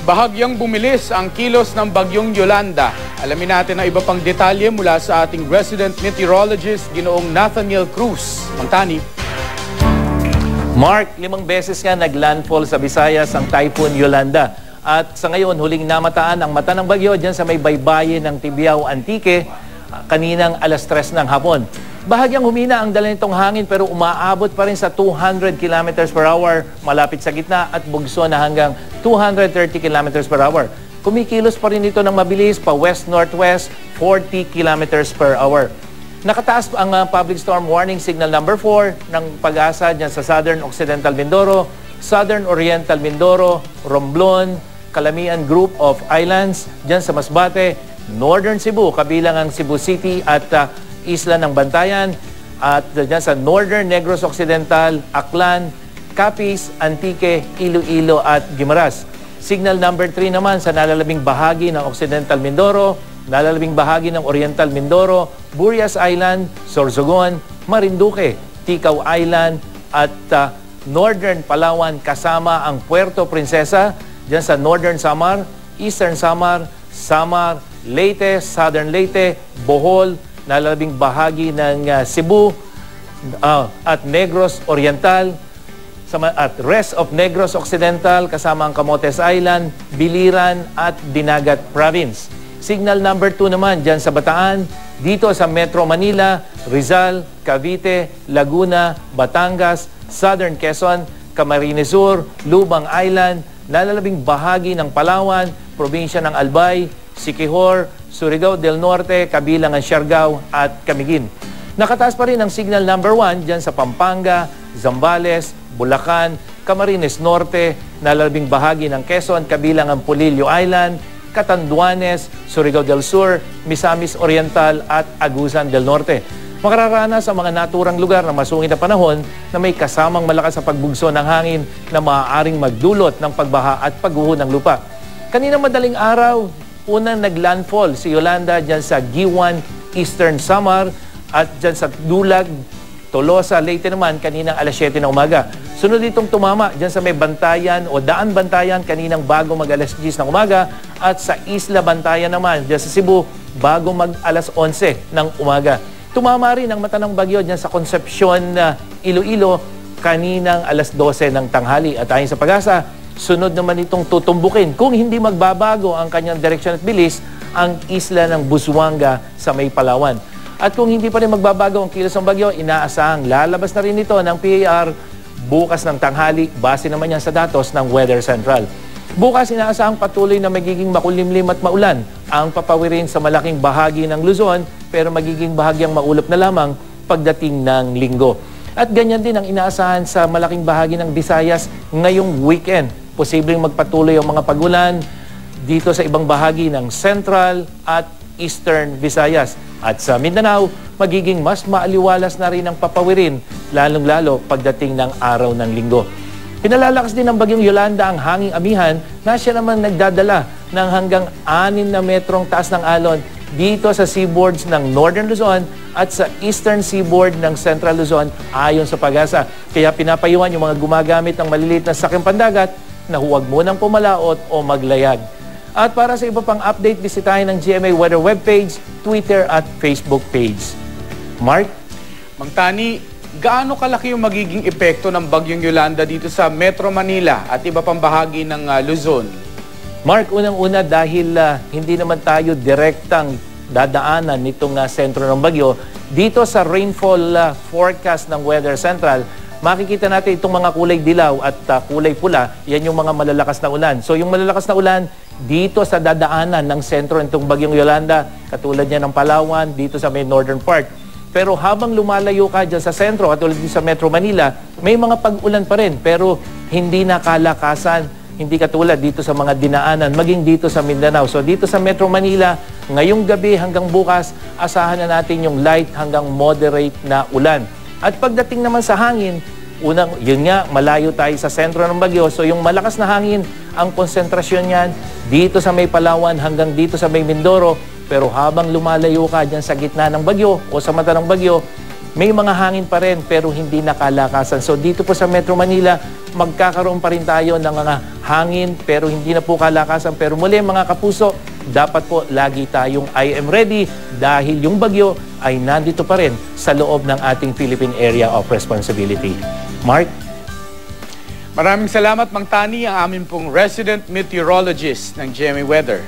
Bahagyang bumilis ang kilos ng bagyong Yolanda. Alamin natin ang iba pang detalye mula sa ating resident meteorologist, Ginoong Nathaniel Cruz. Mangtani. Mark, 5 beses nga naglandfall sa Visayas ang Typhoon Yolanda. At sa ngayon, huling namataan ang mata ng bagyo dyan sa may baybayin ng Tibiao, Antique, kaninang alas 3 ng hapon. Bahagyang humina ang dala nitong hangin pero umaabot pa rin sa 200 km per hour malapit sa gitna at bugso na hanggang 230 km per hour. Kumikilos pa rin ito ng mabilis pa west-northwest 40 km per hour. Nakataas ang public storm warning signal number 4 ng Pag-asa dyan sa Southern Occidental Mindoro, Southern Oriental Mindoro, Romblon, Calamian Group of Islands dyan sa Masbate, Northern Cebu, kabilang ang Cebu City at Isla ng Bantayan, at dyan sa Northern Negros Occidental, Aklan, Capiz, Antique, Iloilo at Guimaras. Signal number 3 naman sa nalalabing bahagi ng Occidental Mindoro, nalalabing bahagi ng Oriental Mindoro, Burias Island, Sorsogon, Marinduque, Ticao Island at Northern Palawan kasama ang Puerto Princesa, dyan sa Northern Samar, Eastern Samar, Samar, Leyte, Southern Leyte, Bohol, nalalabing bahagi ng Cebu at Negros Oriental at rest of Negros Occidental kasama ang Camotes Island, Biliran at Dinagat Province. Signal number 2 naman dyan sa Bataan, dito sa Metro Manila, Rizal, Cavite, Laguna, Batangas, Southern Quezon, Camarines Sur, Lubang Island, nalalabing bahagi ng Palawan, probinsya ng Albay, Siquijor, Surigao del Norte, kabilang ang Siargao at Camiguin. Nakataas pa rin ang signal number 1 dyan sa Pampanga, Zambales, Bulacan, Camarines Norte, nalalabing bahagi ng Quezon, kabilang ang Polillo Island, Catanduanes, Surigao del Sur, Misamis Oriental at Agusan del Norte. Makararanas sa mga naturang lugar na masungit na panahon na may kasamang malakas sa pagbugso ng hangin na maaaring magdulot ng pagbaha at pagguho ng lupa. Kanina madaling araw, unang naglandfall si Yolanda dyan sa Giwan, Eastern Samar at dyan sa Dulag, Tolosa, Leyte naman kaninang alas 7 ng umaga. Sunod itong tumama dyan sa may Bantayan o Daan Bantayan kaninang bago mag alas 10 ng umaga at sa Isla Bantayan naman dyan sa Cebu bago mag alas 11 ng umaga. Tumama rin ang mata ng bagyo dyan sa Concepcion, Iloilo kaninang alas 12 ng tanghali at ayon sa Pag-asa, sunod naman itong tutumbukin kung hindi magbabago ang kanyang direksyon at bilis ang isla ng Busuanga sa may Palawan. At kung hindi pa rin magbabago ang kilos ng bagyo, inaasahang lalabas na rin ito ng PAR bukas ng tanghali, base naman yan sa datos ng Weather Central. Bukas inaasahang patuloy na magiging makulimlim at maulan ang papawirin sa malaking bahagi ng Luzon, pero magiging bahagyang maulap na lamang pagdating ng linggo. At ganyan din ang inaasahan sa malaking bahagi ng Visayas ngayong weekend. Posibleng magpatuloy ang mga pagulan dito sa ibang bahagi ng Central at Eastern Visayas. At sa Mindanao, magiging mas maaliwalas na rin ang papawirin, lalong-lalo pagdating ng araw ng linggo. Pinalalakas din ng bagyong Yolanda ang hanging amihan na siya naman nagdadala ng hanggang 6 na metrong taas ng alon dito sa seaboards ng Northern Luzon at sa Eastern Seaboard ng Central Luzon ayon sa Pag-asa. Kaya pinapayuhan yung mga gumagamit ng maliliit na sakyang pandagat na huwag munang pumalaot o maglayag. At para sa iba pang update, bisitahin ang GMA Weather webpage, Twitter at Facebook page. Mark? Mangtani, gaano kalaki yung magiging epekto ng bagyong Yolanda dito sa Metro Manila at iba pang bahagi ng Luzon? Mark, unang-una dahil hindi naman tayo direktang dadaanan nitong sentro ng bagyo, dito sa rainfall forecast ng Weather Central, makikita natin itong mga kulay dilaw at kulay pula, yan yung mga malalakas na ulan. So yung malalakas na ulan, dito sa dadaanan ng sentro nitong bagyong Yolanda, katulad niya ng Palawan, dito sa may northern part. Pero habang lumalayo ka dyan sa sentro, katulad din sa Metro Manila, may mga pag-ulan pa rin, pero hindi na kalakasan, hindi katulad dito sa mga dinaanan, maging dito sa Mindanao. So dito sa Metro Manila, ngayong gabi hanggang bukas, asahan na natin yung light hanggang moderate na ulan. At pagdating naman sa hangin, yun nga, malayo tayo sa sentro ng bagyo. So yung malakas na hangin, ang konsentrasyon niyan dito sa may Palawan hanggang dito sa may Mindoro. Pero habang lumalayo ka dyan sa gitna ng bagyo o sa mata ng bagyo, may mga hangin pa rin pero hindi nakalakasan. So dito po sa Metro Manila, magkakaroon pa rin tayo ng mga hangin pero hindi na po kalakasan. Pero muli mga kapuso, dapat po lagi tayong I am ready dahil yung bagyo ay nandito pa rin sa loob ng ating Philippine Area of Responsibility. Mark? Maraming salamat, Mang Tani, ang aming pong resident meteorologist ng GMA Weather.